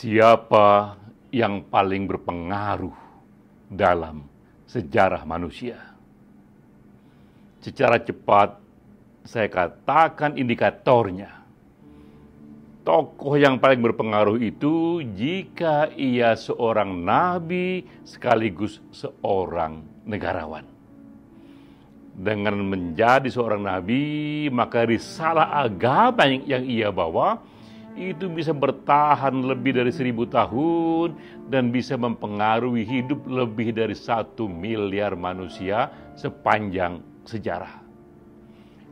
Siapa yang paling berpengaruh dalam sejarah manusia? Secara cepat saya katakan indikatornya. Tokoh yang paling berpengaruh itu jika ia seorang nabi sekaligus seorang negarawan. Dengan menjadi seorang nabi, maka risalah agama yang ia bawa itu bisa bertahan lebih dari 1000 tahun dan bisa mempengaruhi hidup lebih dari 1 miliar manusia sepanjang sejarah.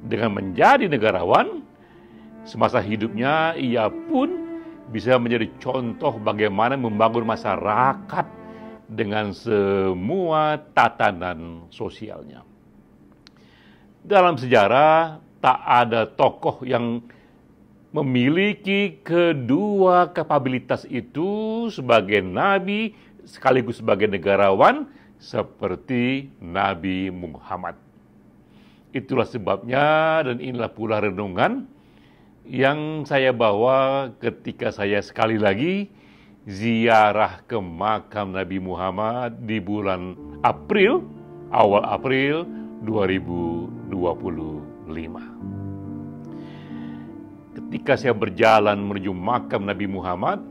Dengan menjadi negarawan, semasa hidupnya ia pun bisa menjadi contoh bagaimana membangun masyarakat dengan semua tatanan sosialnya. Dalam sejarah tak ada tokoh yang memiliki kedua kapabilitas itu sebagai nabi sekaligus sebagai negarawan seperti Nabi Muhammad. Itulah sebabnya dan inilah pula renungan yang saya bawa ketika saya sekali lagi ziarah ke makam Nabi Muhammad di bulan April, awal April 2025. Ketika saya berjalan menuju makam Nabi Muhammad,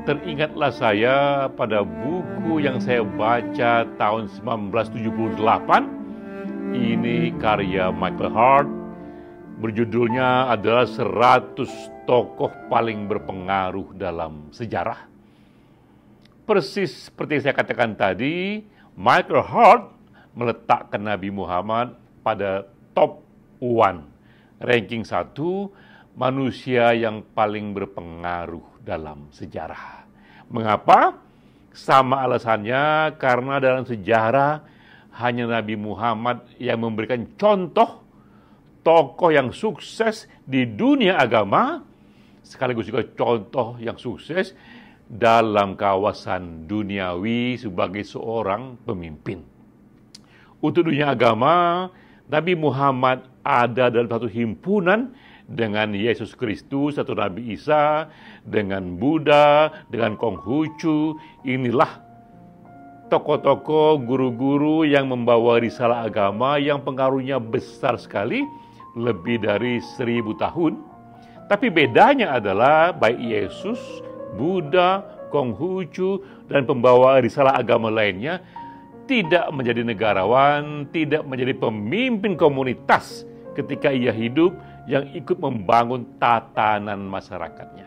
teringatlah saya pada buku yang saya baca tahun 1978. Ini karya Michael Hart. Berjudulnya adalah 100 tokoh paling berpengaruh dalam sejarah. Persis seperti yang saya katakan tadi, Michael Hart meletakkan Nabi Muhammad pada top 1, ranking 1 manusia yang paling berpengaruh dalam sejarah. Mengapa? Sama alasannya, karena dalam sejarah hanya Nabi Muhammad yang memberikan contoh tokoh yang sukses di dunia agama, sekaligus juga contoh yang sukses dalam kawasan duniawi sebagai seorang pemimpin. Untuk dunia agama, Nabi Muhammad ada dalam satu himpunan dengan Yesus Kristus atau Nabi Isa, dengan Buddha, dengan Konghucu. Inilah tokoh-tokoh, guru-guru yang membawa risalah agama yang pengaruhnya besar sekali, lebih dari 1000 tahun. Tapi bedanya adalah baik Yesus, Buddha, Konghucu, dan pembawa risalah agama lainnya tidak menjadi negarawan, tidak menjadi pemimpin komunitas ketika ia hidup yang ikut membangun tatanan masyarakatnya.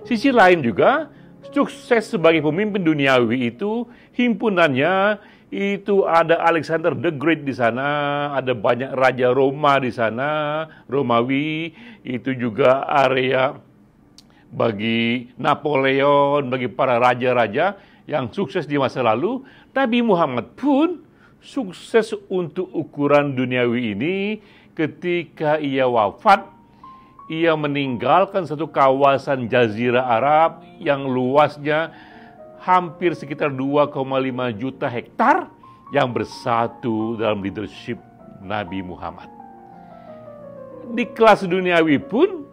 Sisi lain juga, sukses sebagai pemimpin duniawi itu, himpunannya itu ada Alexander the Great di sana, ada banyak raja Roma di sana, Romawi, itu juga area bagi Napoleon, bagi para raja-raja yang sukses di masa lalu. Nabi Muhammad pun sukses untuk ukuran duniawi ini ketika ia wafat. Ia meninggalkan satu kawasan Jazirah Arab yang luasnya hampir sekitar 2,5 juta hektar yang bersatu dalam leadership Nabi Muhammad. Di kelas duniawi pun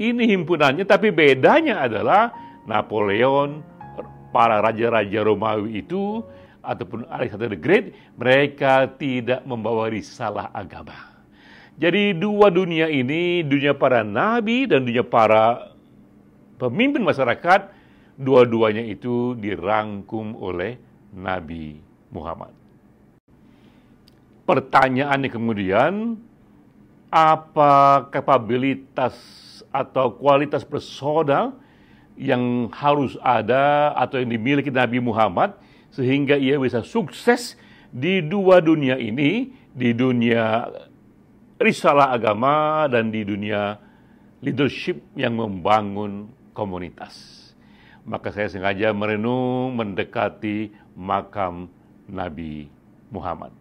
ini himpunannya, tapi bedanya adalah Napoleon, para raja-raja Romawi itu, ataupun Alexander the Great, mereka tidak membawa risalah agama. Jadi dua dunia ini, dunia para nabi dan dunia para pemimpin masyarakat, dua-duanya itu dirangkum oleh Nabi Muhammad. Pertanyaannya kemudian, apa kapabilitas atau kualitas personal yang harus ada atau yang dimiliki Nabi Muhammad sehingga ia bisa sukses di dua dunia ini, di dunia risalah agama dan di dunia leadership yang membangun komunitas. Maka saya sengaja merenung mendekati makam Nabi Muhammad.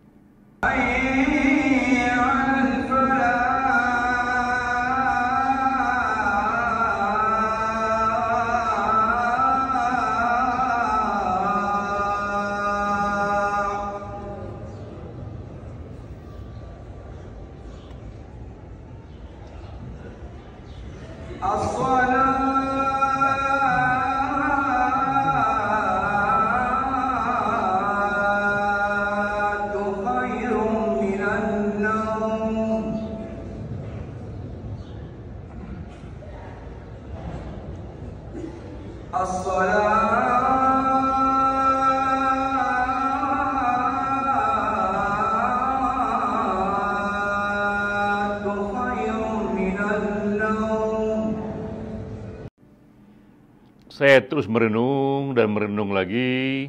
saya terus merenung dan merenung lagi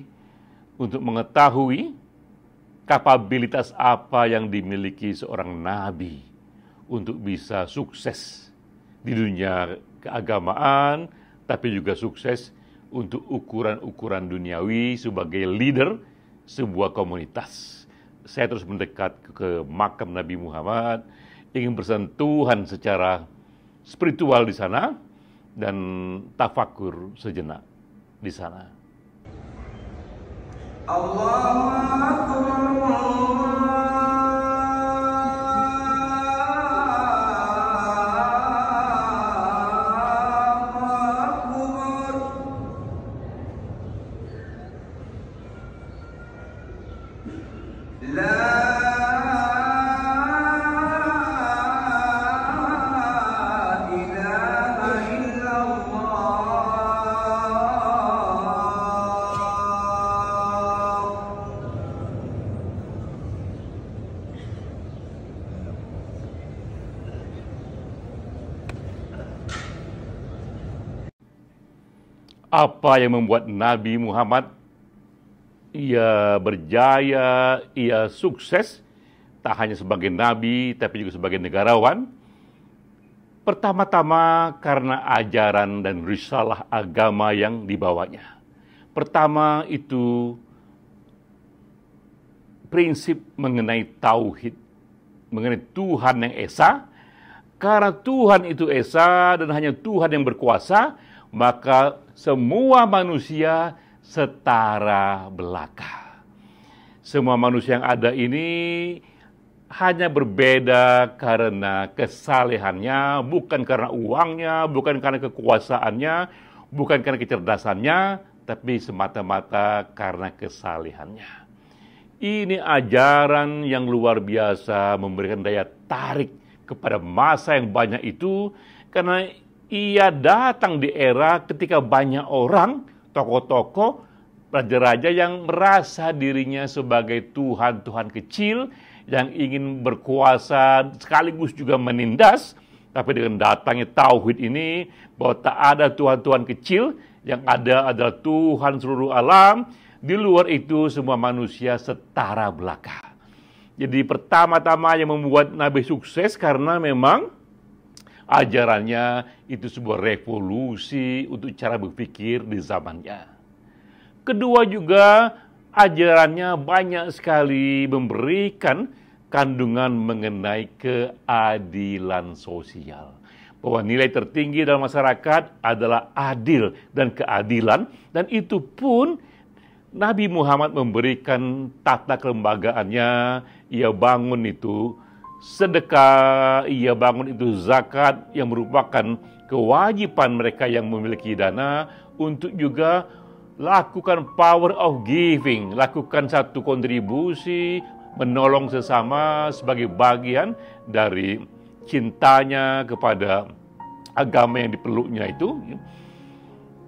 untuk mengetahui kapabilitas apa yang dimiliki seorang nabi untuk bisa sukses di dunia keagamaan, tapi juga sukses untuk ukuran-ukuran duniawi sebagai leader sebuah komunitas. Saya terus mendekat ke makam Nabi Muhammad, ingin bersentuhan secara spiritual di sana dan tafakur sejenak di sana. Allahu Akbar. Apa yang membuat Nabi Muhammad ia berjaya, ia sukses, tak hanya sebagai nabi, tapi juga sebagai negarawan? Pertama-tama karena ajaran dan risalah agama yang dibawanya. Pertama itu prinsip mengenai tauhid, mengenai Tuhan yang esa. Karena Tuhan itu esa dan hanya Tuhan yang berkuasa, maka semua manusia setara belaka. Semua manusia yang ada ini hanya berbeda karena kesalehannya, bukan karena uangnya, bukan karena kekuasaannya, bukan karena kecerdasannya, tapi semata-mata karena kesalehannya. Ini ajaran yang luar biasa, memberikan daya tarik kepada masa yang banyak itu, karena ia datang di era ketika banyak orang, tokoh-tokoh, raja-raja yang merasa dirinya sebagai Tuhan-Tuhan kecil, yang ingin berkuasa sekaligus juga menindas. Tapi dengan datangnya tauhid ini, bahwa tak ada Tuhan-Tuhan kecil, yang ada adalah Tuhan seluruh alam. Di luar itu semua manusia setara belaka. Jadi pertama-tama yang membuat Nabi sukses karena memang ajarannya itu sebuah revolusi untuk cara berpikir di zamannya. Kedua juga, ajarannya banyak sekali memberikan kandungan mengenai keadilan sosial. Bahwa nilai tertinggi dalam masyarakat adalah adil dan keadilan, dan itu pun Nabi Muhammad memberikan tata kelembagaannya. Ia bangun itu sedekah, ia bangun itu zakat yang merupakan kewajiban mereka yang memiliki dana untuk juga lakukan power of giving, lakukan satu kontribusi, menolong sesama sebagai bagian dari cintanya kepada agama yang dipeluknya itu.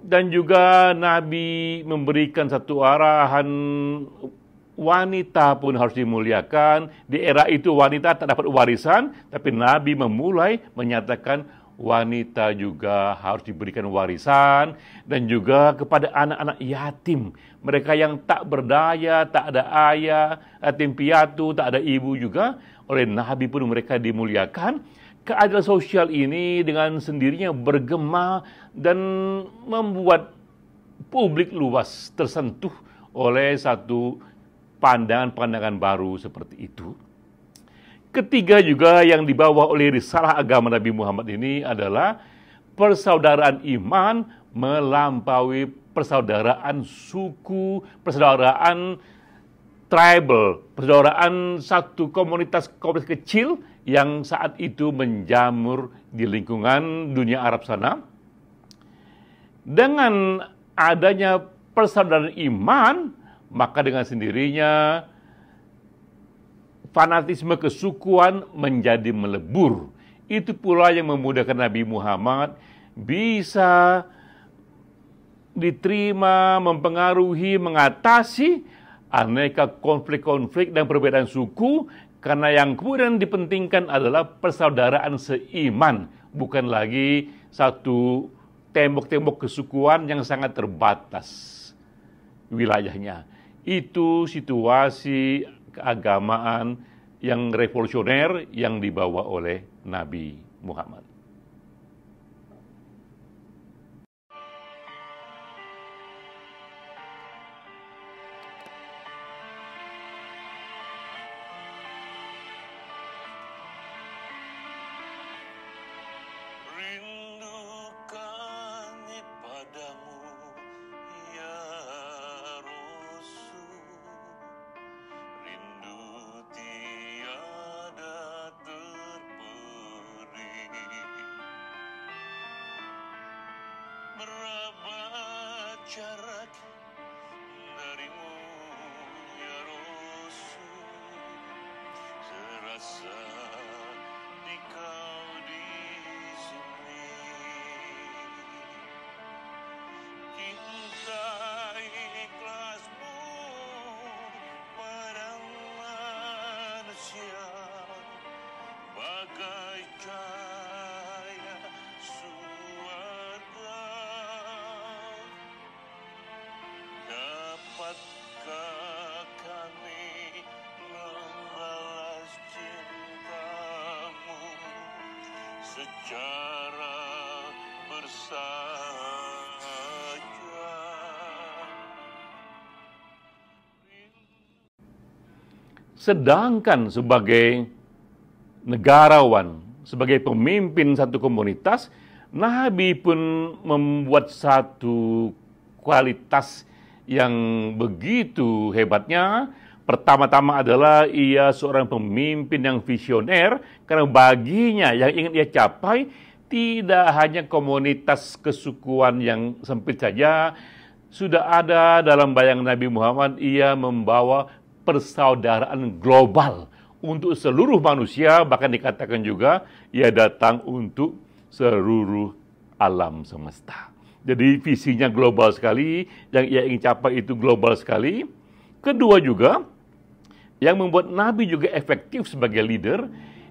Dan juga Nabi memberikan satu arahan, wanita pun harus dimuliakan. Di era itu wanita tak dapat warisan, tapi Nabi memulai menyatakan wanita juga harus diberikan warisan. Dan juga kepada anak-anak yatim, mereka yang tak berdaya, tak ada ayah, yatim piatu, tak ada ibu juga, oleh Nabi pun mereka dimuliakan. Keadilan sosial ini dengan sendirinya bergema dan membuat publik luas tersentuh oleh satu pandangan-pandangan baru seperti itu. Ketiga juga yang dibawa oleh risalah agama Nabi Muhammad ini adalah persaudaraan iman melampaui persaudaraan suku, persaudaraan tribal, persaudaraan satu komunitas kecil yang saat itu menjamur di lingkungan dunia Arab sana. Dengan adanya persaudaraan iman, maka dengan sendirinya fanatisme kesukuan menjadi melebur. Itu pula yang memudahkan Nabi Muhammad bisa diterima, mempengaruhi, mengatasi aneka konflik-konflik dan perbedaan suku, karena yang kemudian dipentingkan adalah persaudaraan seiman, bukan lagi satu tembok-tembok kesukuan yang sangat terbatas wilayahnya. Itu situasi keagamaan yang revolusioner yang dibawa oleh Nabi Muhammad. jarak darimu ya Rasul, serasa di kau di sini. Cinta ikhlasmu pada manusia bagai cahaya surga. Dapatkah kami membalas cintamu secara bersahaja? Sedangkan sebagai negarawan, sebagai pemimpin satu komunitas, Nabi pun membuat satu kualitas yang begitu hebatnya. Pertama-tama adalah ia seorang pemimpin yang visioner, karena baginya yang ingin ia capai tidak hanya komunitas kesukuan yang sempit saja. Sudah ada dalam bayangan Nabi Muhammad, ia membawa persaudaraan global untuk seluruh manusia, bahkan dikatakan juga ia datang untuk seluruh alam semesta. Jadi visinya global sekali, yang ia ingin capai itu global sekali. Kedua juga, yang membuat Nabi juga efektif sebagai leader,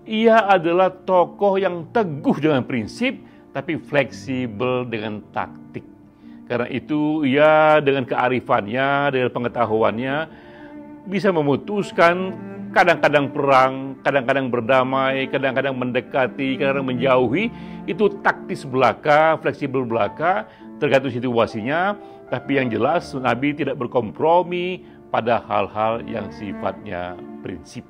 ia adalah tokoh yang teguh dengan prinsip, tapi fleksibel dengan taktik. Karena itu ia dengan kearifannya, dengan pengetahuannya, bisa memutuskan kadang-kadang perang, kadang-kadang berdamai, kadang-kadang mendekati, kadang-kadang menjauhi. Itu taktis belaka, fleksibel belaka, tergantung situasinya. Tapi yang jelas Nabi tidak berkompromi pada hal-hal yang sifatnya prinsip.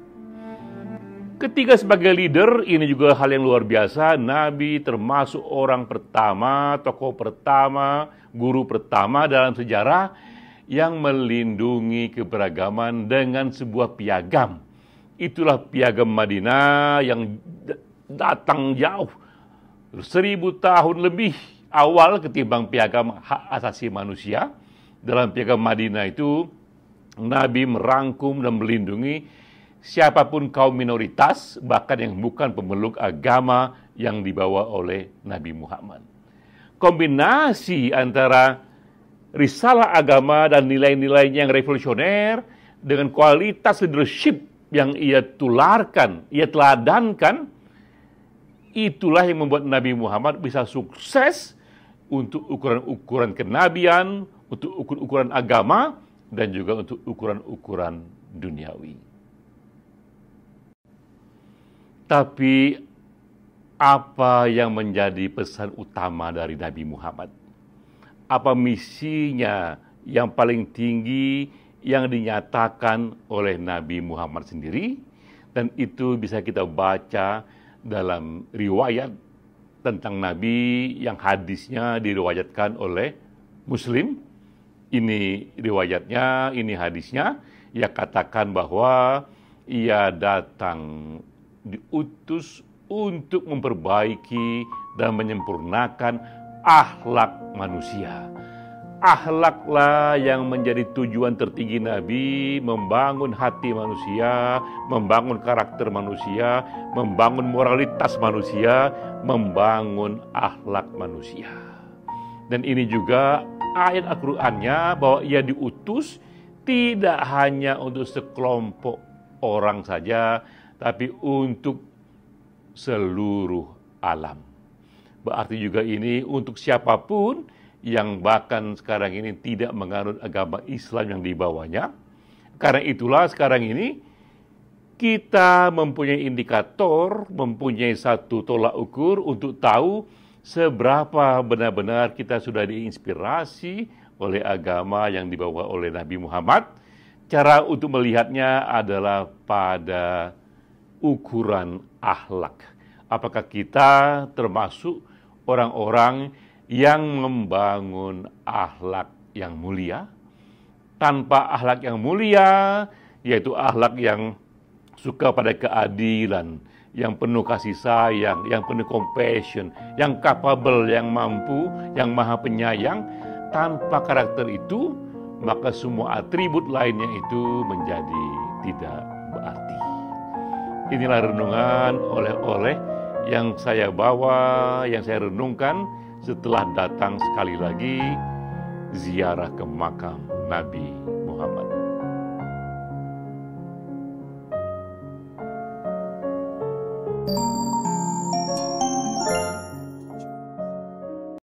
Ketiga, sebagai leader, ini juga hal yang luar biasa. Nabi termasuk orang pertama, tokoh pertama, guru pertama dalam sejarah yang melindungi keberagaman dengan sebuah piagam. Itulah piagam Madinah yang datang jauh 1000 tahun lebih awal ketimbang piagam hak asasi manusia. Dalam piagam Madinah itu Nabi merangkum dan melindungi siapapun kaum minoritas, bahkan yang bukan pemeluk agama yang dibawa oleh Nabi Muhammad. Kombinasi antara risalah agama dan nilai-nilainya yang revolusioner dengan kualitas leadership yang ia tularkan, ia teladankan, itulah yang membuat Nabi Muhammad bisa sukses untuk ukuran-ukuran kenabian, untuk ukuran agama, dan juga untuk ukuran-ukuran duniawi. Tapi apa yang menjadi pesan utama dari Nabi Muhammad? Apa misinya yang paling tinggi yang dinyatakan oleh Nabi Muhammad sendiri? Dan itu bisa kita baca dalam riwayat tentang Nabi yang hadisnya diriwayatkan oleh Muslim. Ini riwayatnya, ini hadisnya. Ia katakan bahwa ia datang diutus untuk memperbaiki dan menyempurnakan akhlak manusia. Akhlaklah yang menjadi tujuan tertinggi Nabi, membangun hati manusia, membangun karakter manusia, membangun moralitas manusia, membangun akhlak manusia. Dan ini juga ayat Al-Qur'annya bahwa ia diutus tidak hanya untuk sekelompok orang saja, tapi untuk seluruh alam. Berarti juga ini untuk siapapun yang bahkan sekarang ini tidak menganut agama Islam yang dibawanya. Karena itulah sekarang ini kita mempunyai indikator, mempunyai satu tolak ukur untuk tahu seberapa benar-benar kita sudah diinspirasi oleh agama yang dibawa oleh Nabi Muhammad. Cara untuk melihatnya adalah pada ukuran akhlak. Apakah kita termasuk orang-orang yang membangun akhlak yang mulia? Tanpa akhlak yang mulia, yaitu akhlak yang suka pada keadilan, yang penuh kasih sayang, yang penuh compassion, yang capable, yang mampu, yang maha penyayang. Tanpa karakter itu, maka semua atribut lainnya itu menjadi tidak berarti. Inilah renungan oleh-oleh yang saya bawa, yang saya renungkan setelah datang sekali lagi ziarah ke makam Nabi